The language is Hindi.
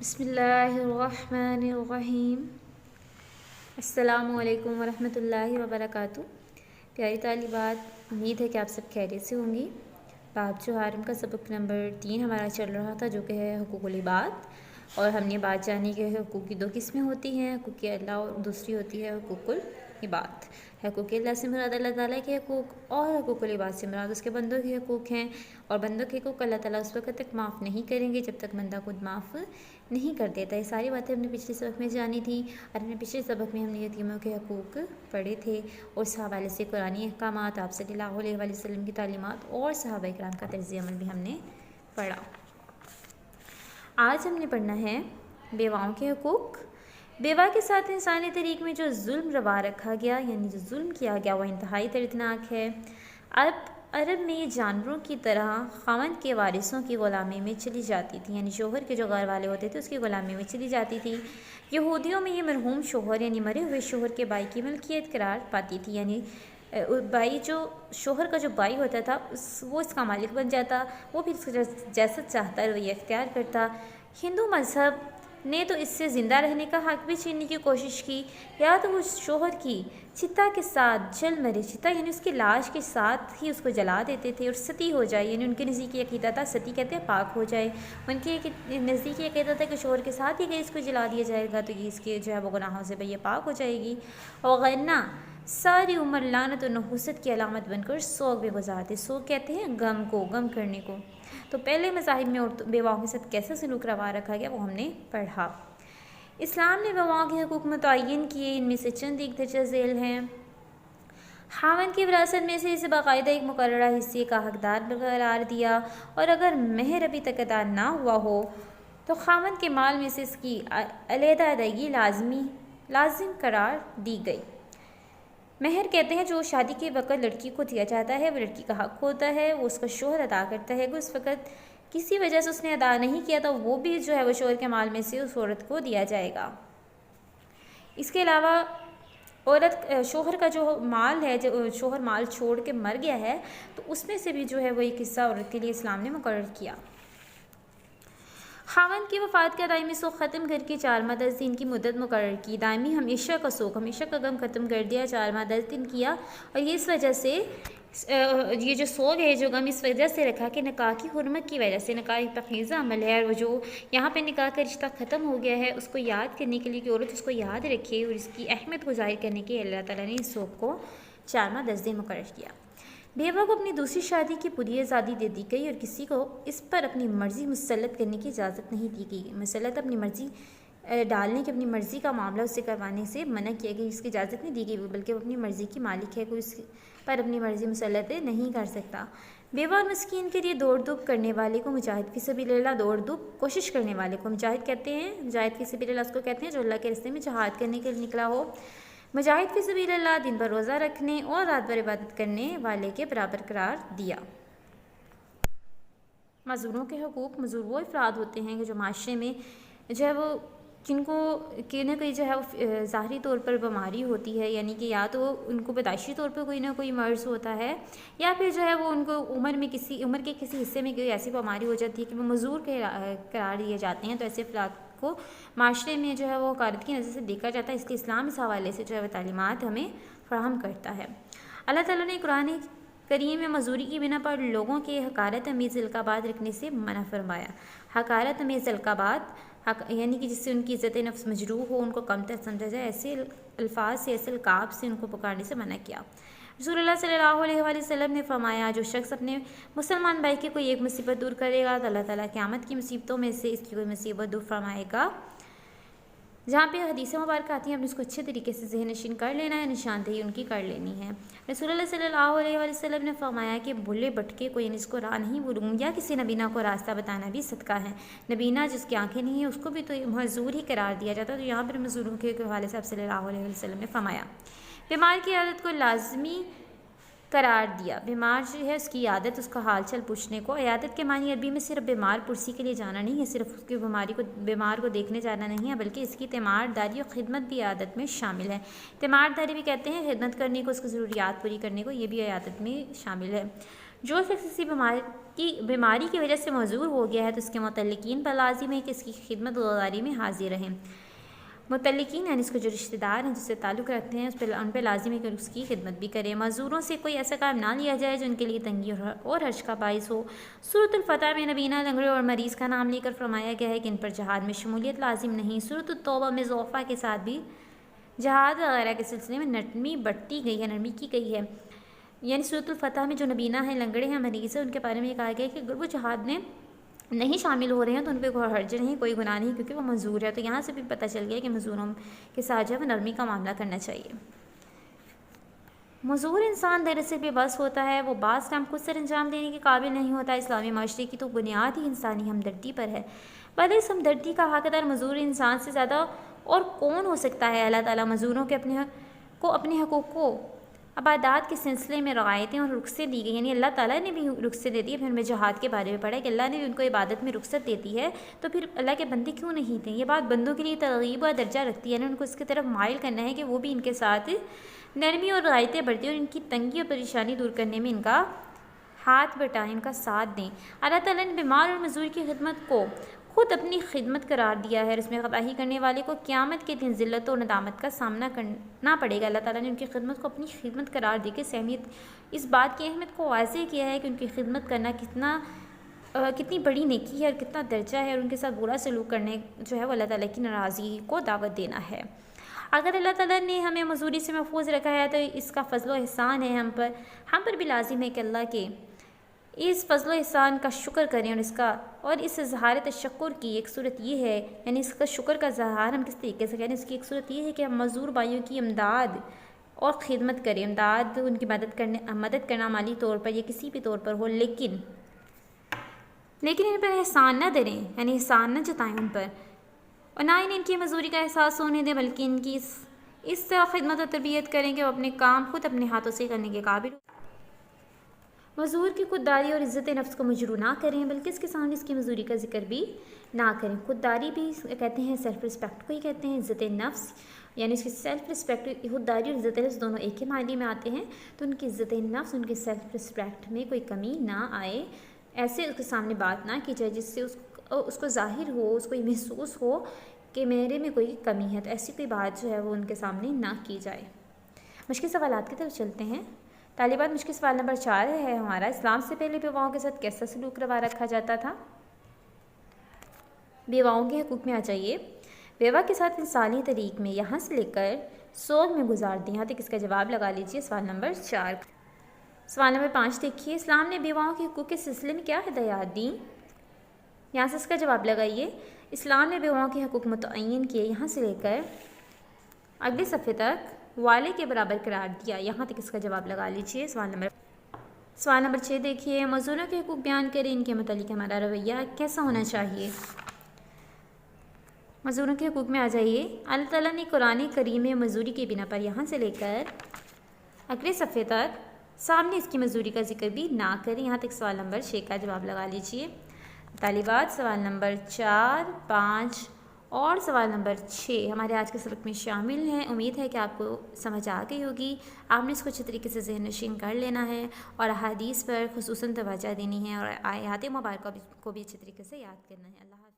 बिस्मिल्लाहिर्रहमानिर्रहीम। अस्सलामुअलैकुम वरहमतुल्लाहि वबरकातुहू। प्यारी तालिबात, उम्मीद है कि आप सब खैरियत से होंगी। बाब चुहारम का सबक नंबर 3 हमारा चल रहा था, जो कि है हुकूकुल इबाद। और हमने बात जानी कि हुकूक की दो किस्में होती हैं, हुकूक अल्लाह और दूसरी होती है हुकूकुल इबाद। हुकूक अल्लाह से मुराद अल्लाह ताला के हकूक़ और हुकूकुल इबाद से मुराद उसके बंदों के हकूक़ हैं। और बंदों के हकूक़ अल्लाह ताला उस वक्त तक माफ़ नहीं करेंगे जब तक बंदा खुद माफ़ नहीं कर देता। ये सारी बातें हमने पिछले सबक में जानी थी। और हमने पिछले सबक में हमने यतीमों के हकूक़ पढ़े थे और उस हवाले से कुरानी अहकामात, आप सल्लल्लाहु अलैहि वसल्लम की तालीमात और सहाबा इकराम का तर्ज़ अमल भी हमने पढ़ा। आज हमने पढ़ना है बेवाओं के हकूक़। बेवा के साथ इंसानी तरीक़ में जो जुल्म रवा रखा गया, यानी जो जुल्म किया गया, वह इंतहाई दर्दनाक है। अरब में ये जानवरों की तरह ख़ावंद के वारिसों की ग़ुलामी में चली जाती थी, यानी शोहर के जो घर वाले होते थे उसकी ग़ुलामी में चली जाती थी। यहूदियों में ये मरहूम शोहर यानी मरे हुए शोहर के भाई की मलकियत करार पाती थी, यानी भाई जो शोहर का जो भाई होता था वो इसका मालिक बन जाता, वो फिर जैसा चाहता वही इख्तियार करता। हिंदू मज़हब ने तो इससे ज़िंदा रहने का हक़ भी छीनने की कोशिश की, या तो वो शोहर की चिता के साथ जल मरे, चिता यानी उसकी लाश के साथ ही उसको जला देते थे, और सती हो जाए, यानी उनके नज़दीकी अक़ीदा था, सती कहते हैं पाक हो जाए। उनके नज़दीकी अक़ीदा था कि शोहर के साथ ही अगर इसको जला दिया जाएगा तो ये इसके जो है वो गुनाहों से भैया पाक हो जाएगी। और वरना सारी उम्र लानत और नहुसत की अलामत बनकर सोग में गुजारते। सोग कहते हैं गम को, गम करने को। तो पहले मज़ाहिब में औरतों बेवाओं के साथ कैसे सलूक रवा रखा गया वो हमने पढ़ा। इस्लाम ने बेवाओं के हकूक़ मुतय्यन किए, इनमें से चंद एक दर्जा झेल हैं। ख़ावंद की विरासत में से इसे बाकायदा एक मुकर्ररा हिस्से का हकदार करार दिया, और अगर मेहर अभी तक अदा ना हुआ हो तो ख़ावंद के माल में से इसकी अलहदा अदायगी लाजिम करार दी गई। मेहर कहते हैं जो शादी के वक़्त लड़की को दिया जाता है, वो लड़की का हक़ होता है, वो उसका शोहर अदा करता है। उस वक़्त किसी वजह से उसने अदा नहीं किया तो वो भी जो है वो शोहर के माल में से उस औरत को दिया जाएगा। इसके अलावा शोहर का जो माल है, जो शोहर माल छोड़ के मर गया है, तो उसमें से भी जो है वो एक हिस्सा औरत के लिए इस्लाम ने मुकर्रर किया। ख़ावंद की वफ़ात का दायमी सोग ख़त्म करके 4 माह 10 दिन की मुद्दत मुकर्रर की। दायमी हमेशा का सोग, हमेशा का गम ख़त्म कर दिया, 4 माह 10 दिन किया। और ये इस वजह से ये जो सोग है, जो गम, इस वजह से रखा कि निकाह की हुर्मत की वजह से, निकाह एक पाकीज़ा अमल है, और जो यहाँ पे निकाह का रिश्ता ख़त्म हो गया है उसको याद करने के लिए कि औरत उसको याद रखे और इसकी अहमियत को ज़ाहिर करने के लिए अल्लाह ताला ने इस सोग को 4 माह 10 दिन मुकर्रर किया। बेवा को अपनी दूसरी शादी की पूरी आज़ादी दे दी गई और किसी को इस पर अपनी मर्ज़ी मुसल्लत करने की इजाज़त नहीं दी गई। मुसल्लत अपनी मर्ज़ी डालने की, अपनी मर्ज़ी का मामला उससे करवाने से मना किया गया, इसकी इजाज़त नहीं दी गई, बल्कि वो अपनी मर्ज़ी की मालिक है, कोई उस पर अपनी मर्ज़ी मुसल्लत नहीं कर सकता। बेवा और मस्कीन के लिए दौड़ धूप करने वाले को मुजाहिद फी सबीलिल्लाह, दौड़ धूप कोशिश करने वाले को मुजाहिद कहते हैं। मुजाहिद फी सबीलिल्लाह उसको कहते हैं जो अल्लाह के रास्ते में जहाद करने के लिए निकला हो। मुजाहिद फी सबीलिल्लाह दिन भर रोज़ा रखने और रात भर इबादत करने वाले के बराबर करार दिया। मज़दूरों के हकूक़, मज़दूर वो अफराद होते हैं कि जो माशरे में जो है वो जिनको कहीं ना कहीं जो है वो ज़ाहरी तौर पर बीमारी होती है, यानी कि या तो उनको पैदाइशी तौर पर कोई ना कोई मर्ज़ होता है, या फिर जो है वो उनको उम्र के किसी हिस्से में कोई ऐसी बीमारी हो जाती है कि वो मज़दूर के करार दिए जाते हैं। तो ऐसे अफराद को माशरे में जो है वो हक़ारत की नज़र से देखा जाता है। इसलिए इस्लाम इस हवाले से जो है वो तालीमात हमें फ़राहम करता है। अल्लाह ताला ने कुरान करीम में मजदूरी की बिना पर लोगों के हक़ारत अमीज़ अलक़ाबात रखने से मना फरमाया। हक़ारत अमीज़ अलक़ाबात यानी कि जिससे उनकी इज़्ज़त नफ्स मजरूह हो, उनको कमतर समझा जाए, ऐसे अल्फाज से, ऐसे अलक़ाब से उनको पुकारने से मना किया। रसूलुल्लाह सल्लल्लाहु अलैहि वसल्लम ने फरमाया, जो शख्स अपने मुसलमान भाई की कोई एक मुसीबत दूर करेगा तो अल्लाह ताला क़यामत की मुसीबतों में से इसकी कोई मुसीबत दूर फरमाएगा। जहाँ पे हदीस मुबारक आती हैं, हमने इसको अच्छे तरीके से ज़हन नशीन कर लेना है, निशानदेही उनकी कर लेनी है। रसूलुल्लाह सल्लल्लाहु अलैहि वसल्लम ने फरमाया कि भूले भटके को, यानी इसको राह नहीं भूलूँ, या किसी नबीना को रास्ता बताना भी सदका है। नबीना जिसकी आंखें नहीं है उसको भी तो मज़दूर ही करार दिया जाता है। तो यहाँ पर मज़दूरों के हवाले से सल्लल्लाहु अलैहि वसल्लम ने फरमाया। बीमार की आदत को लाजमी करार दिया। बीमार जो है उसकी आदत, उसका हाल चाल पूछने को। आयादत के मानी अरबी में सिर्फ बीमार पुरसी के लिए जाना नहीं है, सिर्फ उसकी बीमार को देखने जाना नहीं है, बल्कि इसकी तीमारदारी और ख़िदमत भी आयादत में शामिल है। तीमारदारी भी कहते हैं खिदमत करने को, उसकी ज़रूरियात पूरी करने को, ये भी आयादत में शामिल है। जो शख्स किसी बीमार की बीमारी की वजह से मौजूर हो गया है तो उसके मुतल्लिकीन पर लाजिम है कि इसकी खिदमत गुज़ारी में हाजिर रहें। मुतल्लिकीन यानी इसके जो रिश्तेदार हैं जिससे ताल्लुक़ रखते हैं उन पर लाजिम है कि उसकी खिदमत भी करें। मज़दूरों से कोई ऐसा काम ना लिया जाए जो उनके लिए तंगी और हर्ज का बाइस हो। सूरतुल फतह में नबीना, लंगड़े और मरीज़ का नाम लेकर फरमाया गया है कि इन पर जहाद में शमूलियत लाजिम नहीं। सूरतुल तौबा में ज़ौफ़ा के साथ भी जहाद वगैरह के सिलसिले में नरमी बढ़ती गई है, नरमी की गई है। यानी सूरतुल फतह में जो नबीना है, लंगड़े हैं, मरीज़ है, उनके बारे में ये कहा गया है कि अगर वो जहाद में नहीं शामिल हो रहे हैं तो उन पर कोई हर्ज नहीं, कोई गुनाह नहीं, क्योंकि वो मज़दूर है। तो यहाँ से भी पता चल गया कि मज़दूरों के साथ जो है वो नरमी का मामला करना चाहिए। मज़दूर इंसान दरअसल बेबस होता है, वो बाज़ काम खुद सर अंजाम देने के काबिल नहीं होता। इस्लामी माशरे की तो बुनियाद ही इंसानी हमदर्दी पर है। पर इस हमदर्दी का हक़दार मज़दूर इंसान से ज़्यादा और कौन हो सकता है। अल्लाह ताला मज़दूरों के अपने हक़ूक़ को इबादत के सिलसिले में रवायतें और रुख्सत दी गई, यानी अल्लाह ताला ने भी रुख्सत दे दी है। फिर हमें जहाद के बारे में पढ़ा कि अल्लाह ने भी उनको इबादत में रुख्सत देती है, तो फिर अल्लाह के बंदे क्यों नहीं थे। ये बात बंदों के लिए तरगीब व दर्जा रखती है ना, उनको इसकी तरफ माइल करना है कि वो भी इनके साथ नरमी और रवायतें बढ़ती और इनकी तंगी और परेशानी दूर करने में इनका हाथ बटाएं, इनका साथ दें। अल्लाह ताला ने बीमार और मज़दूर की खिदमत को खुद अपनी खिदमत करार दिया है। इसमें गवाही करने वाले को क़यामत के दिन ज़िल्लत और नदामत का सामना करना पड़ेगा। अल्लाह ताला ने उनकी खिदमत को अपनी खिदमत करार दी कि अहमियत, इस बात की अहमियत को वाज़ेह किया है कि उनकी खिदमत करना कितनी बड़ी नेकी है और कितना दर्जा है, और उनके साथ बुरा सलूक करने जो है वो अल्लाह ताला की नाराज़गी को दावत देना है। अगर अल्लाह ताला ने हमें मज़दूरी से महफूज रखा है तो इसका फ़ज़ल व एहसान है हम पर भी लाजिम है कि अल्लाह के इस फ़ज़ल व एहसान का शुक्र करें। और इस इज़हार तशक्कुर की एक सूरत ये है, यानी इसका शुक्र का इज़हार हम किस तरीके से करें, इसकी एक सूरत ये है कि हम मज़दूर भाइयों की इमदाद और ख़िदमत करें। इमदाद उनकी मदद करना माली तौर पर या किसी भी तौर पर हो, लेकिन इन पर एहसान न करें, यानी एहसान न जताएँ उन पर, और ना ही इनकी मजदूरी का एहसास होने दें, बल्कि इनकी इस तरह खिदमत और तरबियत करें कि वो अपने काम खुद अपने हाथों से करने के काबिल हो। मज़दूर की खुददारी और इज़्ज़त नफ्स को मजरू ना करें, बल्कि इसके सामने इसकी मजदूरी का जिक्र भी ना करें। खुददारी भी कहते हैं, सेल्फ़ रिस्पेक्ट को ही कहते हैं। इज़्ज़त नफ्स यानी उसकी सेल्फ़ रिस्पेक्ट, खुददारी और इज़्ज़त नफ्स दोनों एक ही मायने में आते हैं। तो उनकी इज़्ज़त नफ्स, उनकी सेल्फ़ रिस्पेक्ट में कोई कमी ना आए, ऐसे उसके सामने बात ना की जाए जिससे उसको ज़ाहिर हो, उसको ये महसूस हो कि मेरे में कोई कमी है। तो ऐसी कोई बात जो है वो उनके सामने ना की जाए। मुश्किल सवालात की तरफ चलते हैं। तालिबान मुश्किल सवाल नंबर 4 है हमारा, इस्लाम से पहले बेवाओं के साथ कैसा सलूक रवा रखा जाता था। बेवाओं के हकूक़ में आ जाइए। बेवा के साथ इंसानी तरीक़ में यहाँ से लेकर सोल में गुजार दी, यहाँ तक इसका जवाब लगा लीजिए। सवाल नंबर 4। सवाल नंबर 5 देखिए, इस्लाम ने बेवाओं के हकूक़ के सिलसिले में क्या हिदायत दी, यहाँ से इसका जवाब लगाइए। इस्लाम ने बेवाओं के हकूक़ मुतय्यन किए, यहाँ से लेकर अगले सफ़े तक वाले के बराबर करार दिया, यहाँ तक इसका जवाब लगा लीजिए। सवाल नंबर 6 देखिए, मज़दूरों के हकूक़ बयान करें, इनके मुतालिक हमारा रवैया कैसा होना चाहिए। मज़दूरों के हकूक़ में आ जाइए। अल्लाह ताला ने कुरान करीम में मज़दूरी की बिना पर यहाँ से लेकर अगले सफ़े तक सामने इसकी मज़दूरी का जिक्र भी ना करें, यहाँ तक सवाल नंबर 6 का जवाब लगा लीजिए। तालिबात सवाल नंबर 4, 5 और सवाल नंबर 6 हमारे आज के सबक में शामिल हैं। उम्मीद है कि आपको समझ आ गई होगी। आपने इसको अच्छे तरीके से ज़हन नशीन कर लेना है और अहादीस पर ख़ुसूसन तवज्जो देनी है और आयात मुबारक को भी अच्छे तरीके से याद करना है। अल्लाह हाफ़िज़।